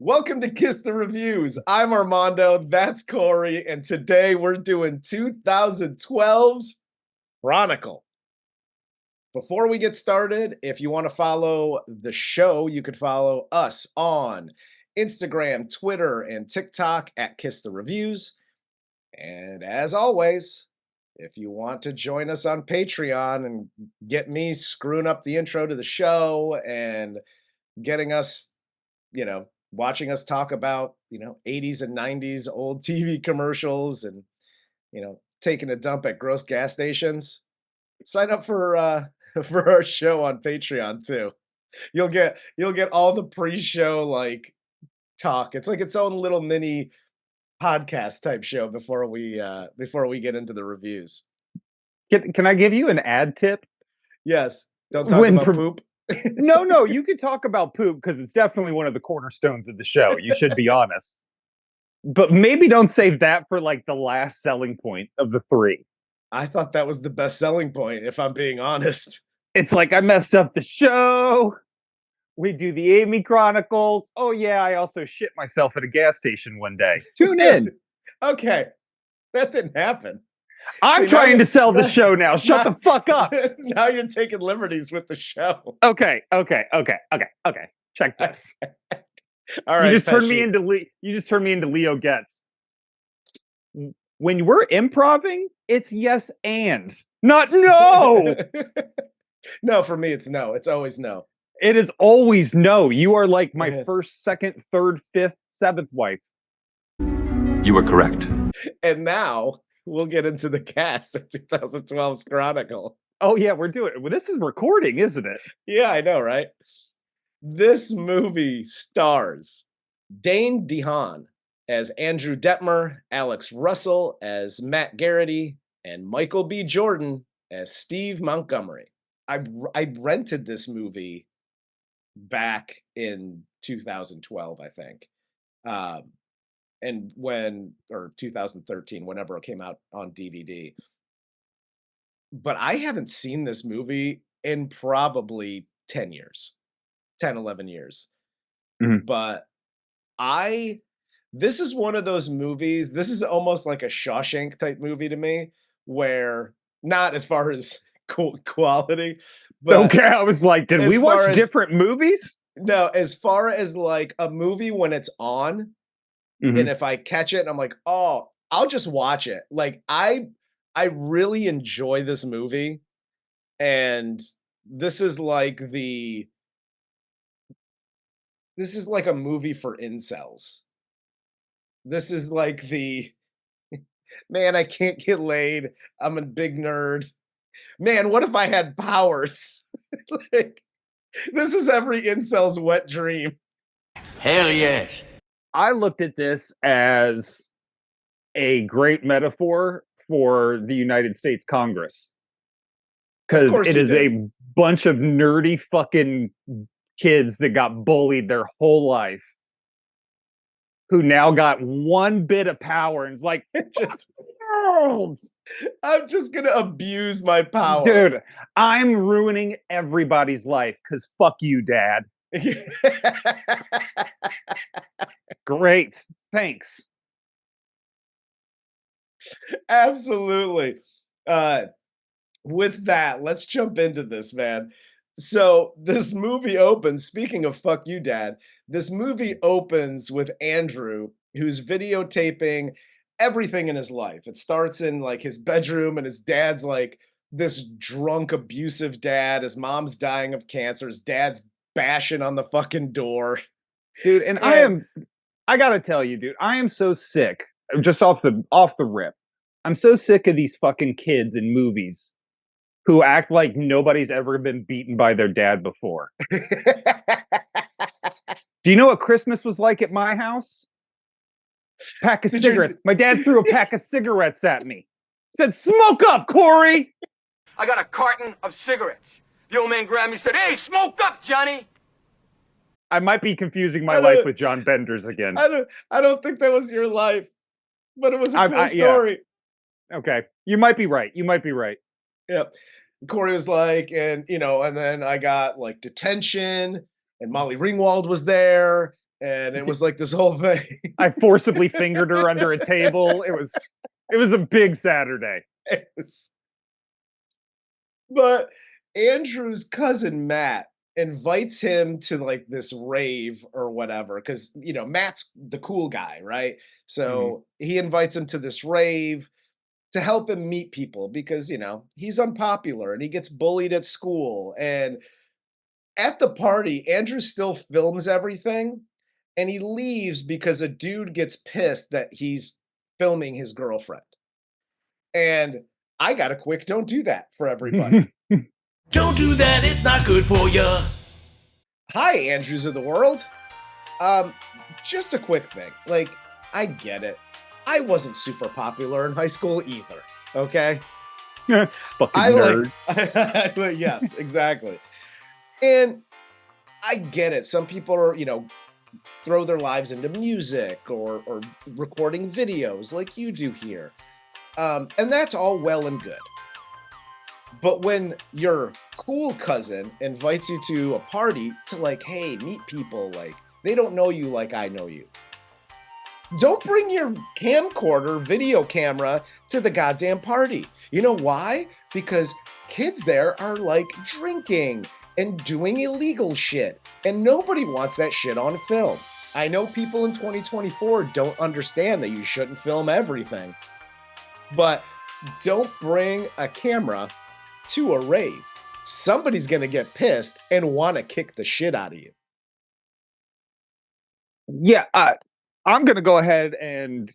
Welcome to Kiss the Reviews. I'm Armando, that's Corey, and today we're doing 2012's Chronicle. Before we get started, if you want to follow the show, you could follow us on Instagram, Twitter, and TikTok at Kiss the Reviews. And as always, if you want to join us on Patreon and get me screwing up the intro to the show and getting us, watching us talk about, 80s and 90s old TV commercials and, taking a dump at gross gas stations, sign up for for our show on Patreon too. You'll get all the pre-show talk. It's like its own little mini podcast type show before we get into the reviews. Can I give you an ad tip? Yes. Don't talk about poop. No, you can talk about poop because it's definitely one of the cornerstones of the show. You should be honest. But maybe don't save that for the last selling point of the three. I thought that was the best selling point, if I'm being honest. It's like I messed up the show. We do the Amy Chronicles. Oh yeah, I also shit myself at a gas station one day. Tune in. Okay. That didn't happen. I'm trying to sell the show now. Shut the fuck up. Now you're taking liberties with the show. Okay. Check this. All right. You just turned me into Leo Getz. When we're improving, it's yes and, not no. No, for me, it's no. It's always no. It is always no. You are like my first, second, third, fifth, seventh wife. You were correct. And now we'll get into the cast of 2012's Chronicle. Oh, yeah, we're doing it. Well, this is recording, isn't it? Yeah, I know, right? This movie stars Dane DeHaan as Andrew Detmer, Alex Russell as Matt Garetty, and Michael B. Jordan as Steve Montgomery. I rented this movie back in 2012, I think. And 2013, whenever it came out on DVD. But I haven't seen this movie in probably 10 years, 10, 11 years. Mm-hmm. But this is one of those movies, this is almost like a Shawshank type movie to me, where not as far as quality, but okay, I was like, did we watch different movies? No, as far as like a movie when it's on, mm-hmm. and if I catch it, I'm like, oh, I'll just watch it. Like I really enjoy this movie, and this is like a movie for incels. This is like man, I can't get laid. I'm a big nerd. Man, what if I had powers? This is every incel's wet dream. Hell yes. I looked at this as a great metaphor for the United States Congress. Because it is a bunch of nerdy fucking kids that got bullied their whole life, who now got one bit of power and is like, I'm just gonna abuse my power. Dude, I'm ruining everybody's life because fuck you, Dad. Great. Thanks. Absolutely. With that, let's jump into this, man. So this movie opens, speaking of fuck you, Dad, this movie opens with Andrew, who's videotaping everything in his life. It starts in like his bedroom, and his dad's like this drunk, abusive dad. His mom's dying of cancer. His dad's bashing on the fucking door. Dude, and I gotta tell you, dude, I am so sick, just off the rip. I'm so sick of these fucking kids in movies who act like nobody's ever been beaten by their dad before. Do you know what Christmas was like at my house? Pack of cigarettes. My dad threw a pack of cigarettes at me. Said, "Smoke up, Corey." I got a carton of cigarettes. The old man grabbed me and said, "Hey, smoke up, Johnny." I might be confusing my life with John Bender's again. I don't think that was your life, but it was a cool story. Yeah. Okay. You might be right. Yeah. Corey was like, and then I got like detention, and Molly Ringwald was there, And it was like this whole thing. I forcibly fingered her under a table. It was a big Saturday. But Andrew's cousin Matt invites him to like this rave or whatever, because Matt's the cool guy, right? So he invites him to this rave to help him meet people because he's unpopular and he gets bullied at school. And at the party, Andrew still films everything and he leaves because a dude gets pissed that he's filming his girlfriend. And I got a quick don't do that for everybody. Don't do that, it's not good for you. Hi, Andrews of the world. Just a quick thing. Like, I get it. I wasn't super popular in high school either, okay? Fucking nerd. Yes, exactly. And I get it. Some people are, throw their lives into music or recording videos like you do here. And that's all well and good. But when your cool cousin invites you to a party to like, hey, meet people, like they don't know you like I know you. Don't bring your camcorder video camera to the goddamn party. You know why? Because kids there are like drinking and doing illegal shit. And nobody wants that shit on film. I know people in 2024 don't understand that you shouldn't film everything. But don't bring a camera to a rave. Somebody's going to get pissed and want to kick the shit out of you. Yeah, I'm going to go ahead and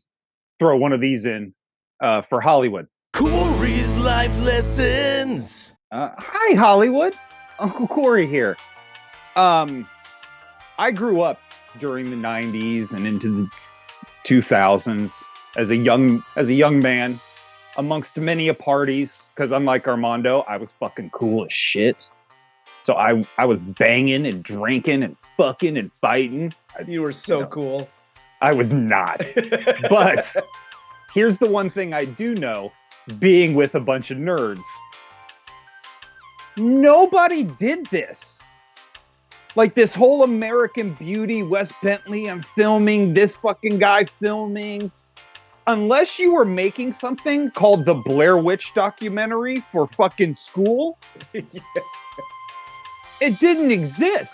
throw one of these in for Hollywood. Corey's Life Lessons. Hi, Hollywood. Uncle Corey here. I grew up during the 90s and into the 2000s as a young man amongst many parties, because unlike Armando, I was fucking cool as shit. So I was banging and drinking and fucking and fighting. You were so cool. I was not. But here's the one thing I do know, being with a bunch of nerds. Nobody did this. Like this whole American Beauty, Wes Bentley, I'm filming, this fucking guy filming. Unless you were making something called the Blair Witch documentary for fucking school, It didn't exist.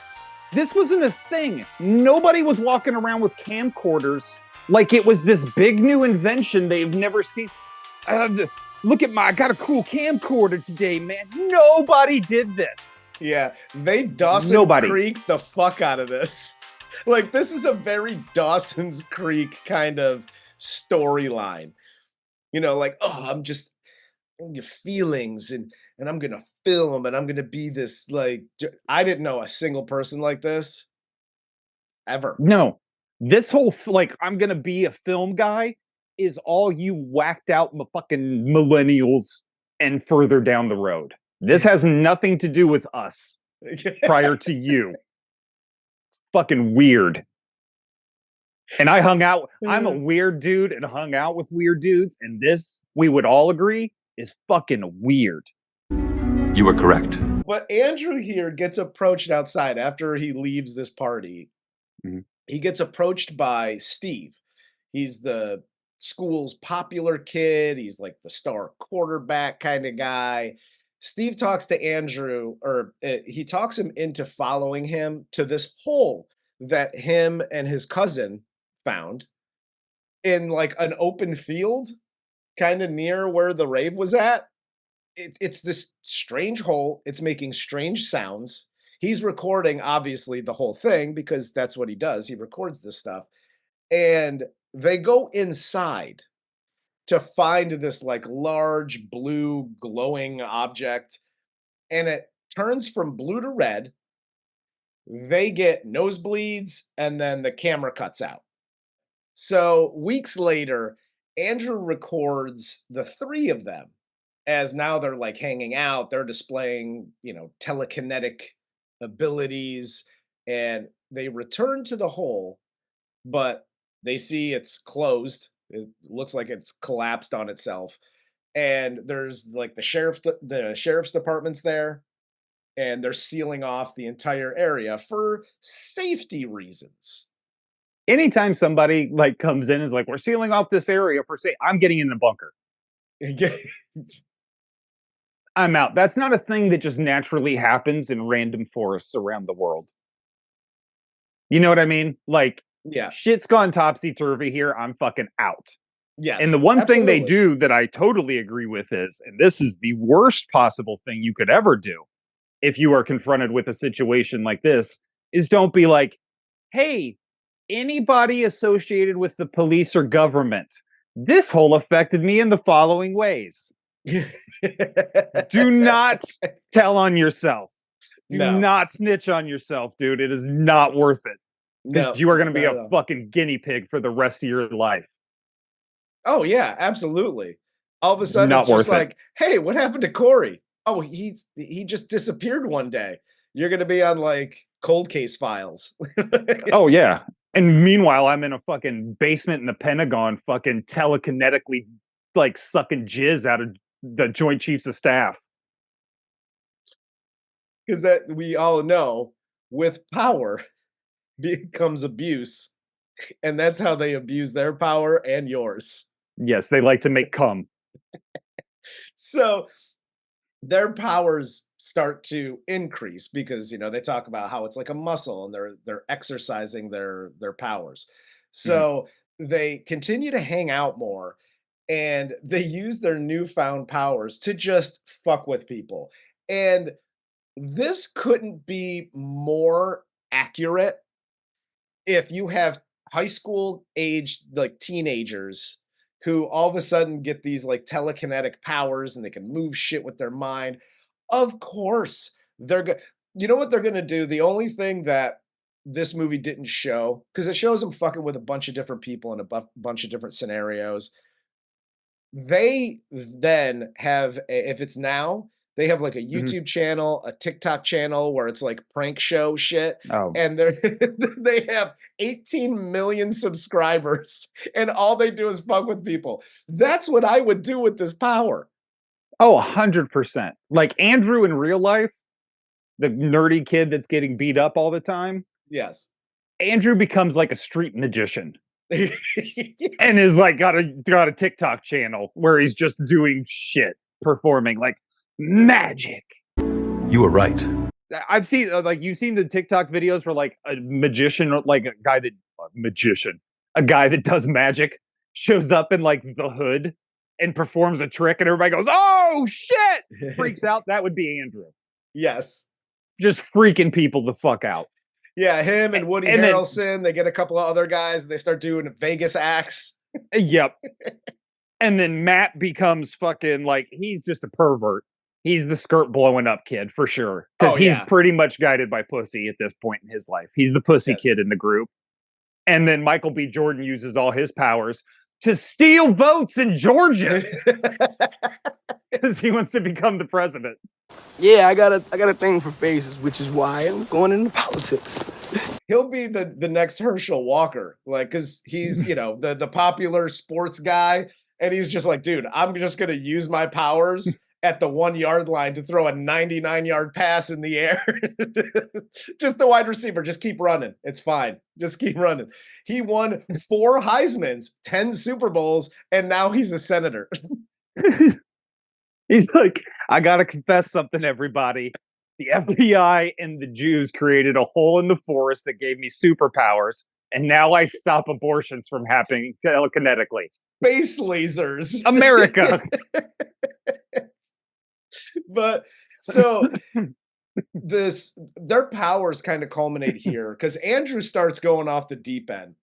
This wasn't a thing. Nobody was walking around with camcorders like it was this big new invention they've never seen. Look at I got a cool camcorder today, man. Nobody did this. Yeah, they Dawson Creek the fuck out of this. Like, this is a very Dawson's Creek kind of storyline. Like, I'm just your feelings and I'm going to film and I'm going to be this, like, I didn't know a single person like this ever. No, this whole, like, I'm going to be a film guy is all you whacked out fucking millennials and further down the road. This has nothing to do with us prior to you. It's fucking weird. And I hung out, I'm a weird dude and hung out with weird dudes. And this, we would all agree, is fucking weird. You were correct. But Andrew here gets approached outside after he leaves this party. Mm-hmm. He gets approached by Steve. He's the school's popular kid. He's like the star quarterback kind of guy. Steve talks to Andrew, or he talks him into following him to this hole that him and his cousin found in like an open field kind of near where the rave was at. It's this strange hole. It's making strange sounds. He's recording, obviously, the whole thing because that's what he does. He records this stuff. And they go inside to find this like large blue glowing object. And it turns from blue to red. They get nosebleeds and then the camera cuts out. So weeks later, Andrew records the three of them as now they're like hanging out. They're displaying, telekinetic abilities, and they return to the hole, but they see it's closed. It looks like it's collapsed on itself. And there's like the sheriff's department's there, and they're sealing off the entire area for safety reasons. anytime somebody like comes in and is like, we're sealing off this area for say, I'm getting in the bunker. I'm out. That's not a thing that just naturally happens in random forests around the world. You know what I mean? Like, yeah, shit's gone topsy-turvy here. I'm fucking out. Yes. And the one thing they absolutely. do that I totally agree with is, and this is the worst possible thing you could ever do if you are confronted with a situation like this, is don't be like, hey, anybody associated with the police or government, this whole affected me in the following ways. Do not tell on yourself. Do not snitch on yourself, dude. It is not worth it. Because you are going to be a fucking guinea pig for the rest of your life. Oh, yeah, absolutely. All of a sudden, it's just like, hey, what happened to Corey? Oh, he just disappeared one day. You're going to be on, like, cold case files. Oh, yeah. And meanwhile, I'm in a fucking basement in the Pentagon fucking telekinetically, like, sucking jizz out of the Joint Chiefs of Staff. Because that we all know, with power becomes abuse. And that's how they abuse their power and yours. Yes, they like to make cum. So their powers start to increase because, you know, they talk about how it's like a muscle and they're exercising their powers. So they continue to hang out more and they use their newfound powers to just fuck with people. And this couldn't be more accurate if you have high school age, like teenagers who all of a sudden get these like telekinetic powers and they can move shit with their mind. Of course, you know what they're going to do? The only thing that this movie didn't show, because it shows them fucking with a bunch of different people in a bunch of different scenarios. They then have, if it's now, they have like a YouTube channel, a TikTok channel where it's like prank show shit. Oh. And they have 18 million subscribers and all they do is fuck with people. That's what I would do with this power. Oh, 100%. Like Andrew in real life, the nerdy kid that's getting beat up all the time. Yes. Andrew becomes like a street magician. Yes. And is like got a TikTok channel where he's just doing shit, performing like magic. You were right. I've seen like you've seen the TikTok videos where like a magician, like a guy that does magic shows up in like the hood and performs a trick and everybody goes, "Oh shit!" Freaks out. That would be Andrew. Yes. Just freaking people the fuck out. Yeah, him and Woody Harrelson, they get a couple of other guys, they start doing Vegas acts. Yep. And then Matt becomes fucking like, he's just a pervert. He's the skirt blowing up kid for sure. Because he's pretty much guided by pussy at this point in his life. He's the pussy kid in the group. And then Michael B. Jordan uses all his powers to steal votes in Georgia. Because he wants to become the president. Yeah, I got a thing for faces, which is why I'm going into politics. He'll be the next Herschel Walker, like, because he's, you know, the popular sports guy, and he's just like, dude, I'm just gonna use my powers at the 1 yard line to throw a 99-yard pass in the air. Just the wide receiver, just keep running. It's fine. Just keep running. He won 4 Heismans, 10 Super Bowls, and now he's a senator. He's like, I gotta confess something, everybody. The FBI and the Jews created a hole in the forest that gave me superpowers, and now I stop abortions from happening telekinetically. Space lasers. America. But so their powers kind of culminate here because Andrew starts going off the deep end.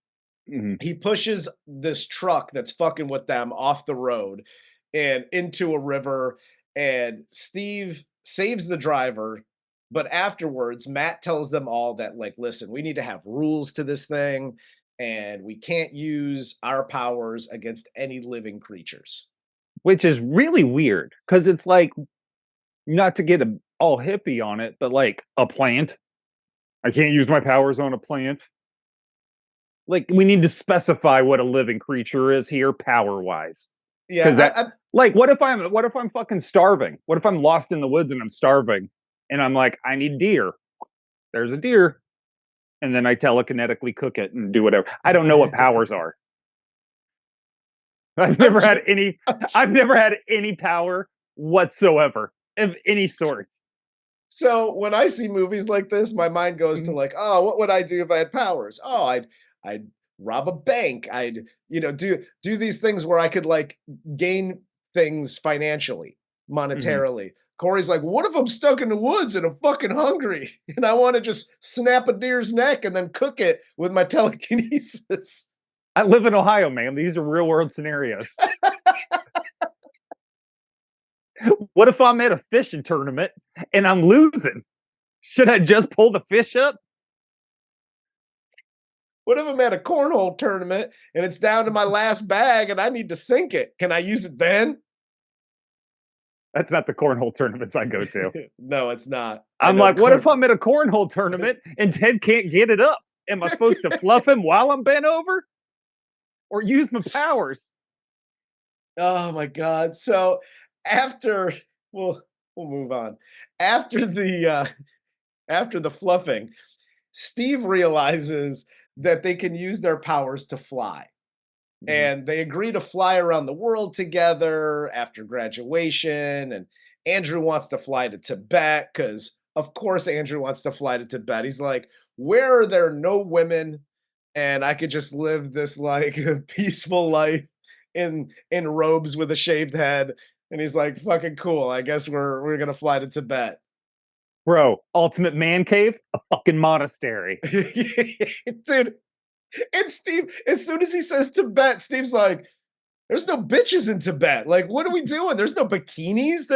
He pushes this truck that's fucking with them off the road and into a river, and Steve saves the driver. But afterwards, Matt tells them all that, like, listen, we need to have rules to this thing, and we can't use our powers against any living creatures. Which is really weird, because it's like, not to get all hippie on it, but like a plant. I can't use my powers on a plant. Like, we need to specify what a living creature is here, power-wise. Yeah, like, what if I'm fucking starving? What if I'm lost in the woods and I'm starving, and I'm like, I need deer. There's a deer. and then I telekinetically cook it and do whatever. I don't know what powers are. I've never had any power whatsoever of any sort. So when I see movies like this, my mind goes to like, oh, what would I do if I had powers? Oh, I'd rob a bank. I'd, do these things where I could like gain things financially, monetarily. Corey's like, what if I'm stuck in the woods and I'm fucking hungry and I want to just snap a deer's neck and then cook it with my telekinesis? I live in Ohio, man. These are real world scenarios. What if I'm at a fishing tournament and I'm losing? Should I just pull the fish up? What if I'm at a cornhole tournament and it's down to my last bag and I need to sink it? Can I use it then? That's not the cornhole tournaments I go to. No, it's not. I'm like, what if I'm at a cornhole tournament and Ted can't get it up? Am I supposed to fluff him while I'm bent over? Or use my powers? Oh my God. So after we'll move on. After the fluffing, Steve realizes that they can use their powers to fly. And they agree to fly around the world together after graduation. And Andrew wants to fly to Tibet because, of course, Andrew wants to fly to Tibet. He's like, where are there no women? And I could just live this like peaceful life in robes with a shaved head. And he's like, fucking cool. I guess we're gonna fly to Tibet. Bro, ultimate man cave, a fucking monastery. Dude. And Steve, as soon as he says Tibet, Steve's like, there's no bitches in Tibet. Like, what are we doing? There's no bikinis.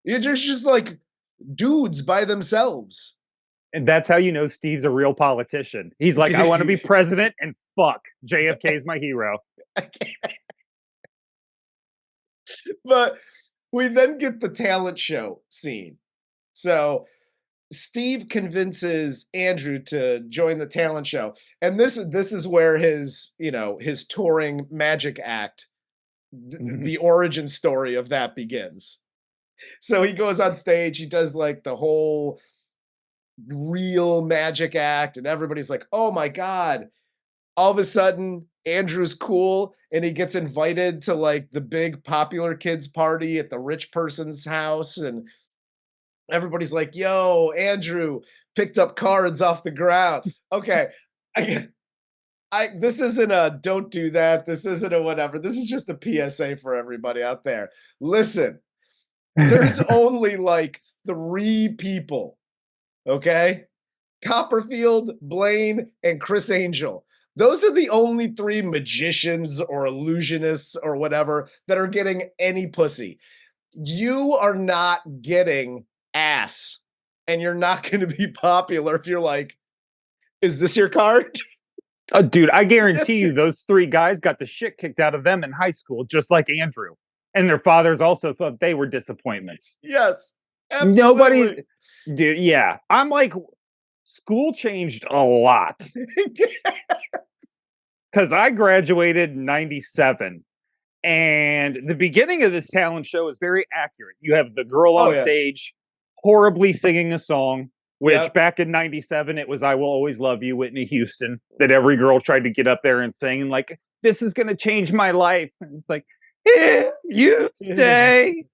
There's just like dudes by themselves. And that's how you know Steve's a real politician. He's like, I want to be president and fuck. JFK's my hero. But we then get the talent show scene. So Steve convinces Andrew to join the talent show. And this is where his touring magic act, the origin story of that begins. So he goes on stage, he does like the whole real magic act, and everybody's like, oh my God. All of a sudden, Andrew's cool, and he gets invited to like the big popular kids party at the rich person's house, and everybody's like, yo, Andrew picked up cards off the ground. Okay. This isn't a don't do that. This isn't a whatever. This is just a PSA for everybody out there. Listen, there's only like 3 people. Okay. Copperfield, Blaine, and Chris Angel. Those are the only 3 magicians or illusionists or whatever that are getting any pussy. You are not getting ass, and you're not going to be popular if you're like, is this your card? Oh, dude, I guarantee you those 3 guys got the shit kicked out of them in high school, just like Andrew. And their fathers also thought they were disappointments. Yes, absolutely. Nobody, dude, yeah. I'm like, school changed a lot. Because I graduated in 97. And the beginning of this talent show is very accurate. You have the girl on stage horribly singing a song, which back in 97, it was I Will Always Love You, Whitney Houston, that every girl tried to get up there and sing, and like, this is going to change my life. And it's like, if you stay.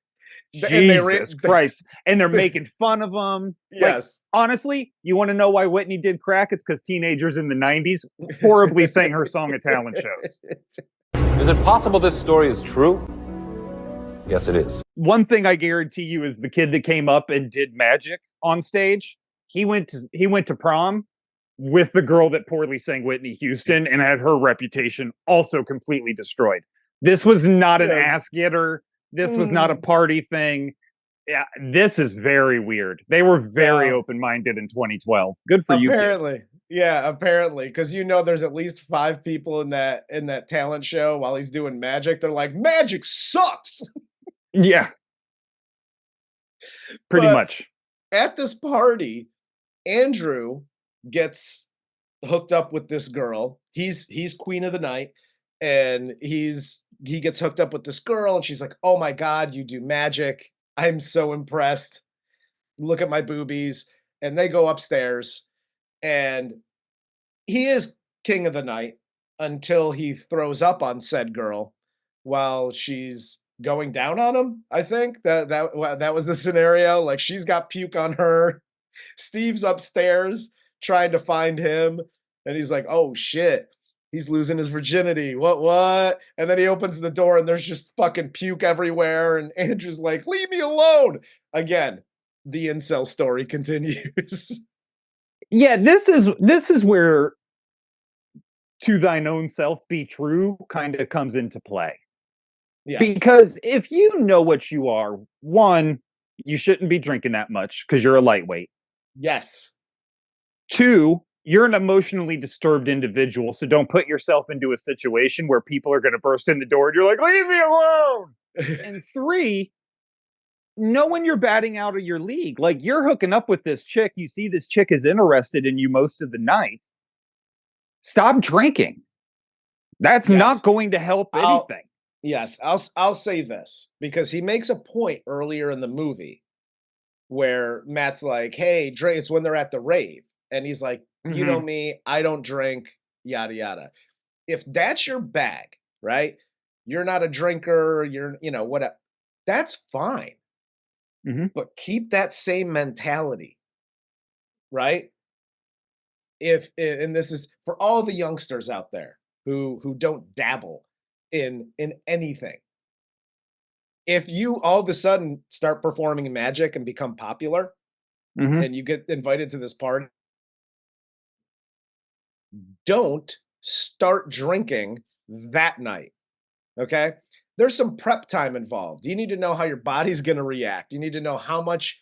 Jesus Christ. And they're making fun of them. Yes. Like, honestly, you want to know why Whitney did crack? It's because teenagers in the 90s horribly sang her song at talent shows. Is it possible this story is true? Yes, it is. One thing I guarantee you is the kid that came up and did magic on stage, he went to prom with the girl that poorly sang Whitney Houston and had her reputation also completely destroyed. This was not an ass getter. This was not a party thing. Yeah, this is very weird. They were very open-minded in 2012. Good for you. Apparently. Yeah, apparently. Because there's at least 5 people in that talent show while he's doing magic. They're like, magic sucks. Yeah. Pretty much. At this party, Andrew gets hooked up with this girl. He's queen of the night, and he gets hooked up with this girl, and she's like, oh my God, you do magic. I'm so impressed. Look at my boobies. And they go upstairs, And he is king of the night until he throws up on said girl while she's going down on him. I think that was the scenario. Like, she's got puke on her. Steve's upstairs trying to find him, and he's like, "Oh shit, he's losing his virginity. What?" And then he opens the door, and there's just fucking puke everywhere. And Andrew's like, "Leave me alone." Again, the incel story continues. Yeah, this is where "to thine own self be true" kind of comes into play. Yes. Because if you know what you are, one, you shouldn't be drinking that much because you're a lightweight. Yes. Two, you're an emotionally disturbed individual, so don't put yourself into a situation where people are going to burst in the door and you're like, "Leave me alone." And three, know when you're batting out of your league. Like, you're hooking up with this chick, you see this chick is interested in you most of the night. Stop drinking. That's not going to help anything. Yes, I'll say this, because he makes a point earlier in the movie where Matt's like, "Hey, drink." It's when they're at the rave, and he's like, "You know me, I don't drink, yada yada." If that's your bag, right? You're not a drinker, whatever. That's fine. But keep that same mentality, right? And this is for all the youngsters out there who don't dabble in anything. If you all of a sudden start performing magic and become popular, and you get invited to this party, don't start drinking that night. Okay? There's some prep time involved. You need to know how your body's going to react. You need to know how much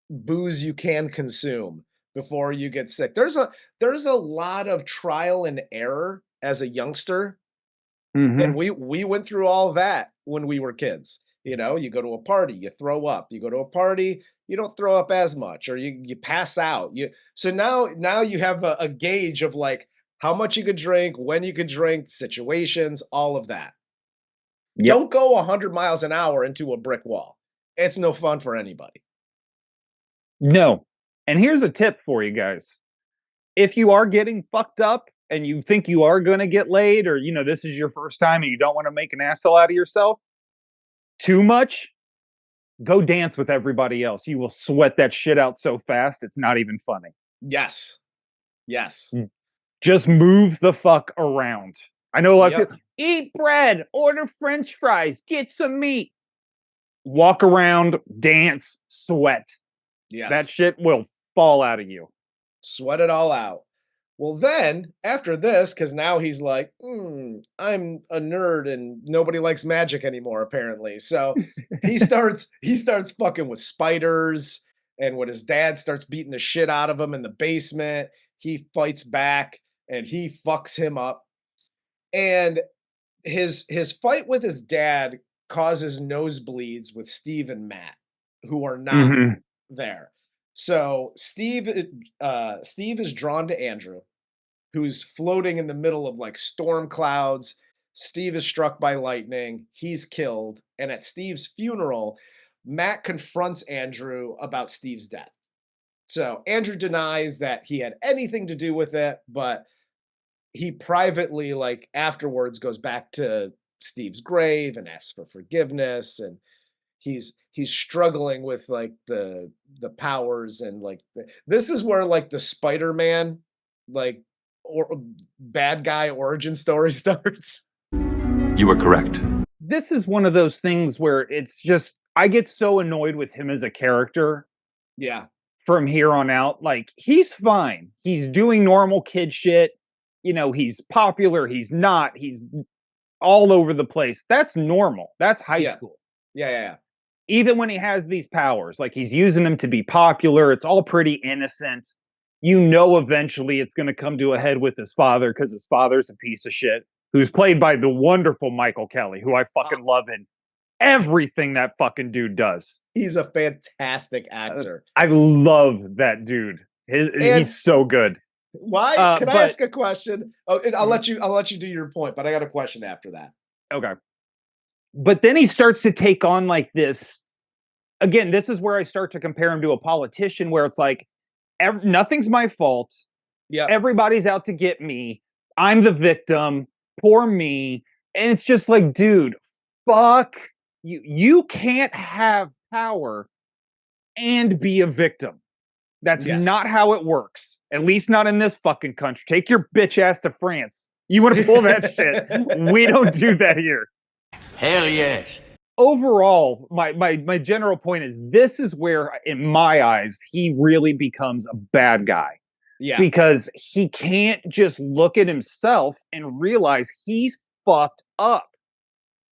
booze you can consume before you get sick. There's a lot of trial and error as a youngster. And we went through all that when we were kids. You go to a party, you throw up. You go to a party, you don't throw up as much, or you pass out. So now you have a gauge of like how much you could drink, when you could drink, situations, all of that. Yep. Don't go 100 miles an hour into a brick wall. It's no fun for anybody. No. And here's a tip for you guys. If you are getting fucked up and you think you are going to get laid, or, this is your first time and you don't want to make an asshole out of yourself too much, go dance with everybody else. You will sweat that shit out so fast, it's not even funny. Yes. Just move the fuck around. I know a lot of people, eat bread, order French fries, get some meat. Walk around, dance, sweat. Yes. That shit will fall out of you. Sweat it all out. Well, then, after this, because now he's like, I'm a nerd and nobody likes magic anymore, apparently. So he starts fucking with spiders, and when his dad starts beating the shit out of him in the basement, he fights back and he fucks him up. And his fight with his dad causes nosebleeds with Steve and Matt, who are not there. So Steve is drawn to Andrew, who's floating in the middle of like storm clouds. Steve is struck by lightning. He's killed. And at Steve's funeral, Matt confronts Andrew about Steve's death. So Andrew denies that he had anything to do with it, but he privately, like afterwards, goes back to Steve's grave and asks for forgiveness. And he's struggling with like the powers, and like this is where like the Spider-Man like or bad guy origin story starts. You were correct. This is one of those things where it's just, I get so annoyed with him as a character. Yeah. From here on out, like, he's fine. He's doing normal kid shit. He's popular. He's not. He's all over the place. That's normal. That's high school. Yeah. Even when he has these powers, like, he's using them to be popular. It's all pretty innocent. Eventually it's going to come to a head with his father, because his father's a piece of shit, who's played by the wonderful Michael Kelly, who I fucking love in everything that fucking dude does. He's a fantastic actor. I love that dude. He's so good. Why? Can I ask a question? Oh, I'll let you do your point, but I got a question after that. Okay. But then he starts to take on like this. Again, this is where I start to compare him to a politician, where it's like, nothing's my fault. Yeah. Everybody's out to get me. I'm the victim. Poor me. And it's just like, dude, fuck you. You can't have power and be a victim. That's not how it works. At least not in this fucking country. Take your bitch ass to France. You want to pull that shit? We don't do that here. Hell yes. Overall, my general point is this is where, in my eyes, he really becomes a bad guy. Yeah. Because he can't just look at himself and realize he's fucked up.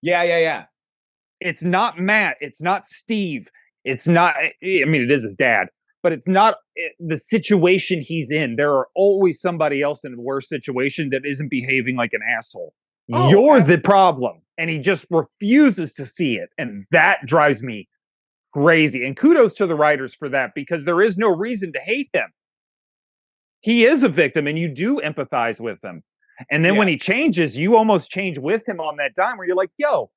Yeah. It's not Matt. It's not Steve. It's not, I mean, it is his dad, but it's not the situation he's in. There are always somebody else in a worse situation that isn't behaving like an asshole. You're the problem. And he just refuses to see it. And that drives me crazy. And kudos to the writers for that, because there is no reason to hate him. He is a victim and you do empathize with him. And then when he changes, you almost change with him on that dime where you're like, yo,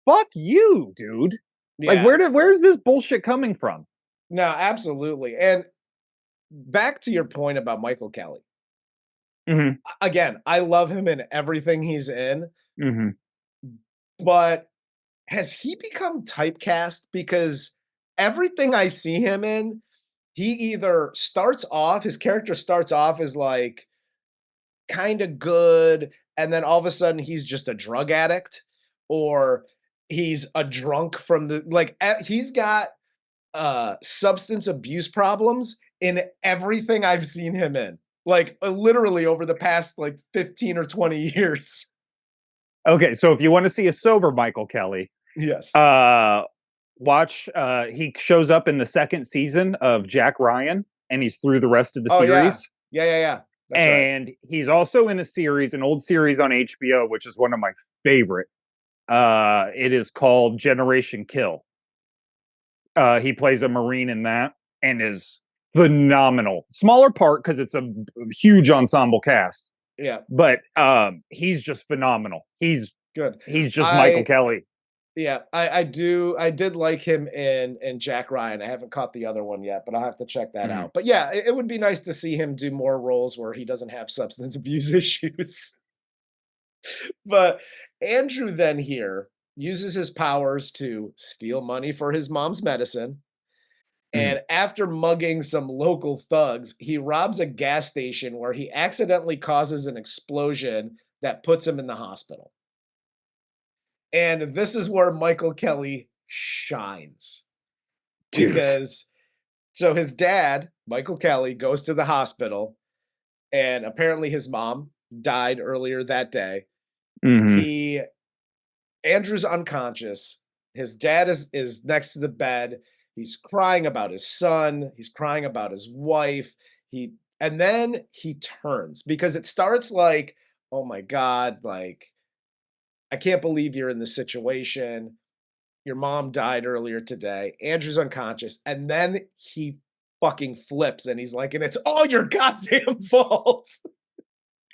fuck you, dude. Like, where's this bullshit coming from? No, absolutely. And back to your point about Michael Kelly. Mm-hmm. Again, I love him in everything he's in. Mm-hmm. But has he become typecast? Because everything I see him in, he either his character starts off as like kind of good, and then all of a sudden he's just a drug addict, or he's a drunk from he's got substance abuse problems in everything I've seen him in. Like literally over the past like 15 or 20 years. Okay, so if you want to see a sober Michael Kelly, yes, watch. He shows up in the second season of Jack Ryan, and he's through the rest of the series. Yeah. That's and right. He's also in an old series on HBO, which is one of my favorite. It is called Generation Kill. He plays a Marine in that and is phenomenal. Smaller part because it's a huge ensemble cast. Yeah. But he's just phenomenal. He's good. He's just Michael Kelly. Yeah, I did like him in Jack Ryan. I haven't caught the other one yet, but I'll have to check that out. But yeah, it would be nice to see him do more roles where he doesn't have substance abuse issues. But Andrew then here uses his powers to steal money for his mom's medicine. And after mugging some local thugs, he robs a gas station where he accidentally causes an explosion that puts him in the hospital. And this is where Michael Kelly shines. Dude. Because so his dad, Michael Kelly, goes to the hospital, and apparently his mom died earlier that day. Andrew's unconscious. His dad is next to the bed. He's crying about his son. He's crying about his wife. And then he turns, because it starts like, oh my God, like, I can't believe you're in this situation. Your mom died earlier today. Andrew's unconscious. And then he fucking flips and he's like, and it's all your goddamn fault.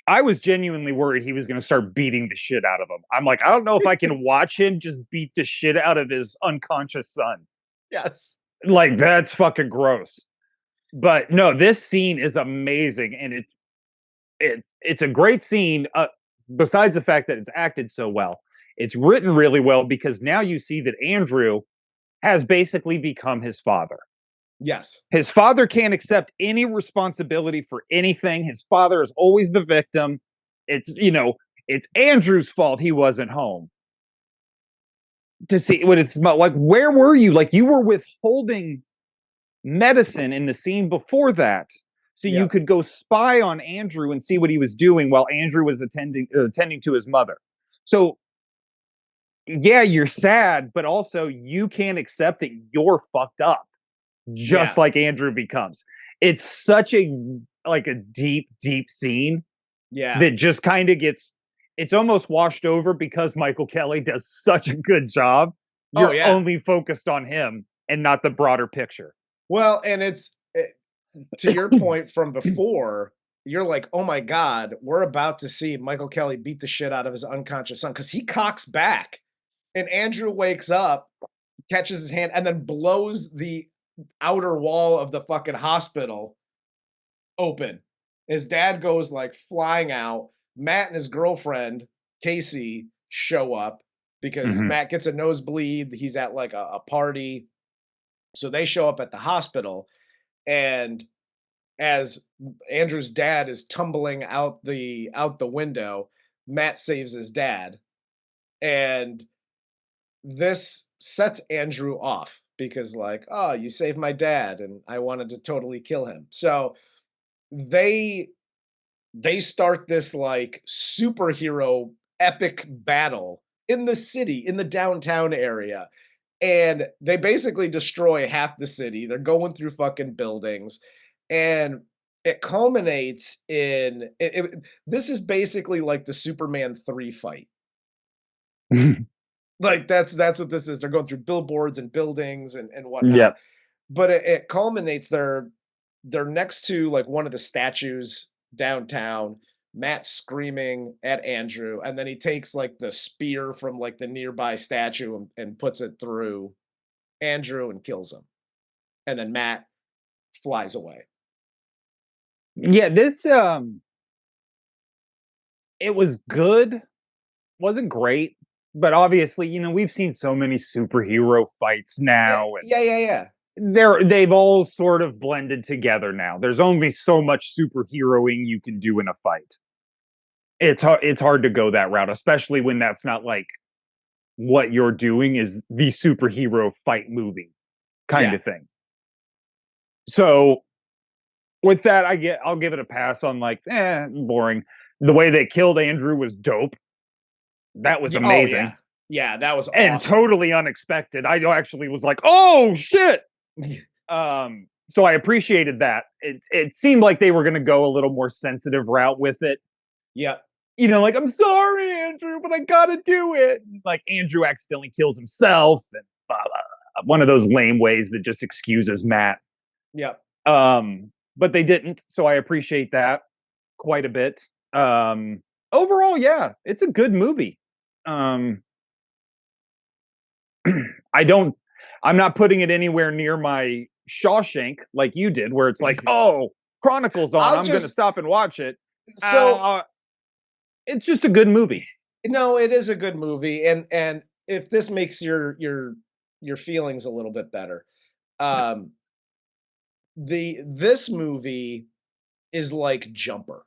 I was genuinely worried he was going to start beating the shit out of him. I'm like, I don't know if I can watch him just beat the shit out of his unconscious son. Yes. Like, that's fucking gross. But no, this scene is amazing. And it's a great scene. Besides the fact that it's acted so well, it's written really well, because now you see that Andrew has basically become his father. Yes. His father can't accept any responsibility for anything. His father is always the victim. It's Andrew's fault he wasn't home. To see what it's about, like, where were you? Like, you were withholding medicine in the scene before that, so you could go spy on Andrew and see what he was doing while Andrew was attending to his mother. So yeah, you're sad, but also you can't accept that you're fucked up, just like Andrew becomes. It's such a deep scene. Yeah. That just kind of it's almost washed over because Michael Kelly does such a good job. You're only focused on him and not the broader picture. Well, and to your point from before, you're like, oh my God, we're about to see Michael Kelly beat the shit out of his unconscious son, because he cocks back and Andrew wakes up, catches his hand, and then blows the outer wall of the fucking hospital open. His dad goes like flying out. Matt and his girlfriend, Casey, show up because Matt gets a nosebleed. He's at like a party. So they show up at the hospital. And as Andrew's dad is tumbling out the window, Matt saves his dad. And this sets Andrew off because like, oh, you saved my dad and I wanted to totally kill him. So they start this like superhero epic battle in the city, in the downtown area. And they basically destroy half the city. They're going through fucking buildings. And it culminates in this is basically like the Superman 3 fight. Like that's what this is. They're going through billboards and buildings and whatnot. Yep. But it culminates. They're next to like one of the statues downtown. Matt screaming at Andrew, and then he takes like the spear from like the nearby statue and puts it through Andrew and kills him. And then Matt flies away. Yeah, this it was good. Wasn't great, but obviously, you know, we've seen so many superhero fights now. Yeah. They've all sort of blended together now. There's only so much superheroing you can do in a fight. It's hard to go that route, especially when that's not like what you're doing is the superhero fight movie kind of thing. So with that, I'll give it a pass on like, boring. The way they killed Andrew was dope. That was amazing. Oh, yeah, that was and awesome. Totally unexpected. I actually was like, oh shit. So I appreciated that. It seemed like they were going to go a little more sensitive route with it. Yeah. You know, like, I'm sorry, Andrew, but I gotta do it. Like, Andrew accidentally kills himself, and blah, blah, blah. One of those lame ways that just excuses Matt. Yeah. But they didn't, so I appreciate that quite a bit. Overall, yeah, it's a good movie. I'm not putting it anywhere near my Shawshank like you did, where it's like, oh, Chronicle's on, I'm going to stop and watch it. So it's just a good movie. No, it is a good movie, and if this makes your feelings a little bit better, this movie is like Jumper.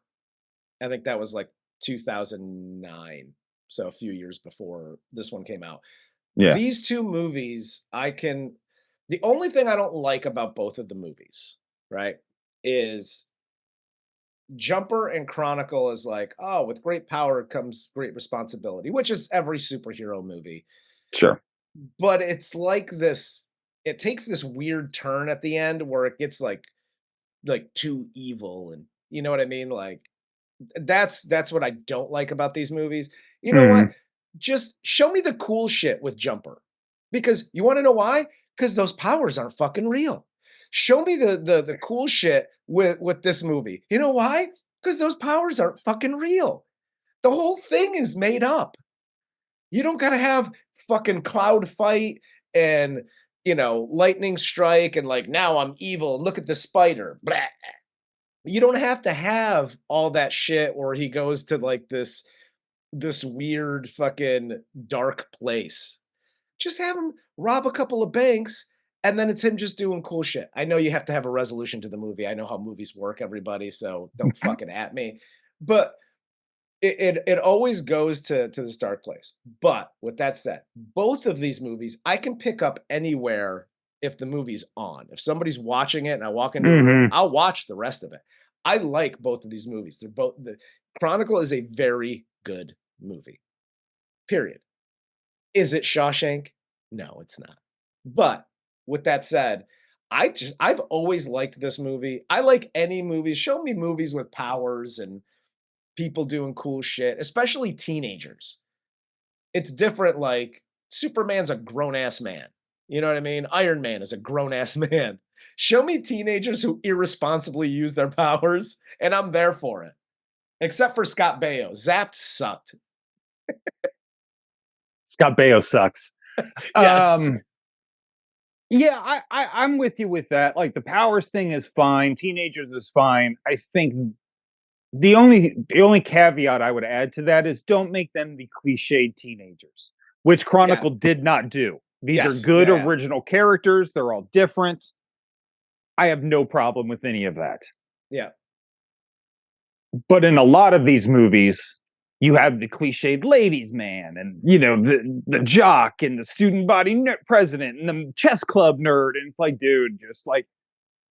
I think that was like 2009, so a few years before this one came out. Yeah. These two movies, the only thing I don't like about both of the movies, right, is Jumper and Chronicle is like, oh, with great power comes great responsibility, which is every superhero movie. Sure. But it's like this, it takes this weird turn at the end where it gets like too evil, and you know what I mean? Like that's what I don't like about these movies. You know what? Just show me the cool shit with Jumper. Because you want to know why? Because those powers aren't fucking real. Show me the cool shit with this movie. You know why? Because those powers aren't fucking real. The whole thing is made up. You don't gotta have fucking cloud fight and, you know, lightning strike and like, now I'm evil and look at the spider. Blah. You don't have to have all that shit where he goes to like this weird fucking dark place. Just have him rob a couple of banks, and then it's him just doing cool shit. I know you have to have a resolution to the movie. I know how movies work, everybody, so don't fucking at me. But it always goes to this dark place. But with that said, both of these movies I can pick up anywhere if the movie's on. If somebody's watching it and I walk into a room, I'll watch the rest of it. I like both of these movies. The Chronicle is a very good movie. Period. Is it Shawshank? No, it's not. But with that said, I've always liked this movie. I like any movies. Show me movies with powers and people doing cool shit, especially teenagers. It's different. Like Superman's a grown ass man. You know what I mean? Iron Man is a grown ass man. Show me teenagers who irresponsibly use their powers, and I'm there for it. Except for Scott Baio. Zapped sucked. Scott Baio sucks. Yes. Yeah, I'm with you with that. Like the powers thing is fine. Teenagers is fine. I think The only caveat I would add to that is don't make them the cliched teenagers, which Chronicle did not do. These are good original characters. They're all different. I have no problem with any of that. Yeah. But in a lot of these movies, you have the cliched ladies man and, you know, the jock and the student body president and the chess club nerd. And it's like, dude, just like,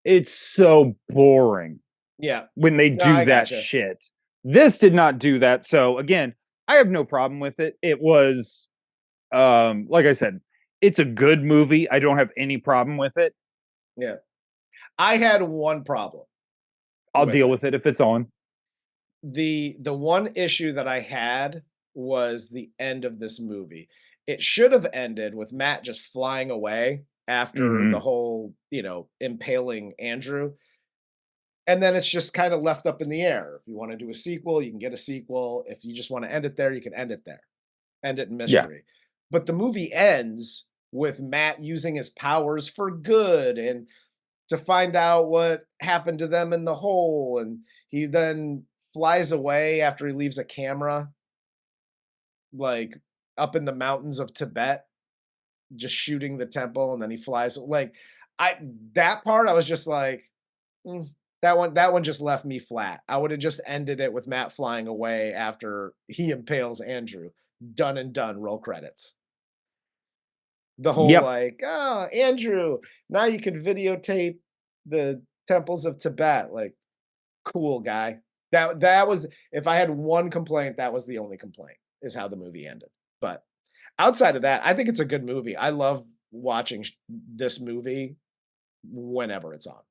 it's so boring. Yeah. When they do that shit. This did not do that. So again, I have no problem with it. It was, like I said, it's a good movie. I don't have any problem with it. Yeah. I had one problem. I'll deal with it if it's on. The one issue that I had was the end of this movie. It should have ended with Matt just flying away after the whole, you know, impaling Andrew. And then it's just kind of left up in the air. If you want to do a sequel, you can get a sequel. If you just want to end it there, you can end it there. End it in mystery. Yeah. But the movie ends with Matt using his powers for good and to find out what happened to them in the hole. And he then flies away after he leaves a camera, like up in the mountains of Tibet, just shooting the temple. And then he flies. Like, that part, I was just like, that one just left me flat. I would have just ended it with Matt flying away after he impales Andrew. Done and done. Roll credits. The whole like, oh, Andrew, now you can videotape the temples of Tibet. Like, cool guy. That was, if I had one complaint, that was the only complaint, is how the movie ended. But outside of that, I think it's a good movie. I love watching this movie whenever it's on.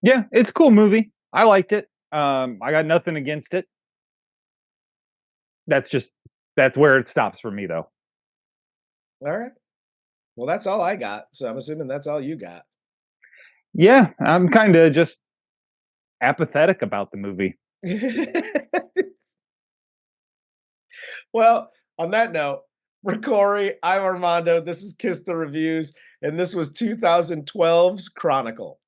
Yeah, it's a cool movie. I liked it. I got nothing against it. That's where it stops for me, though. All right. Well, that's all I got. So I'm assuming that's all you got. Yeah, I'm kind of just apathetic about the movie. Well, on that note, for Corey, I'm Armando. This is Kiss the Reviews, and this was 2012's Chronicle.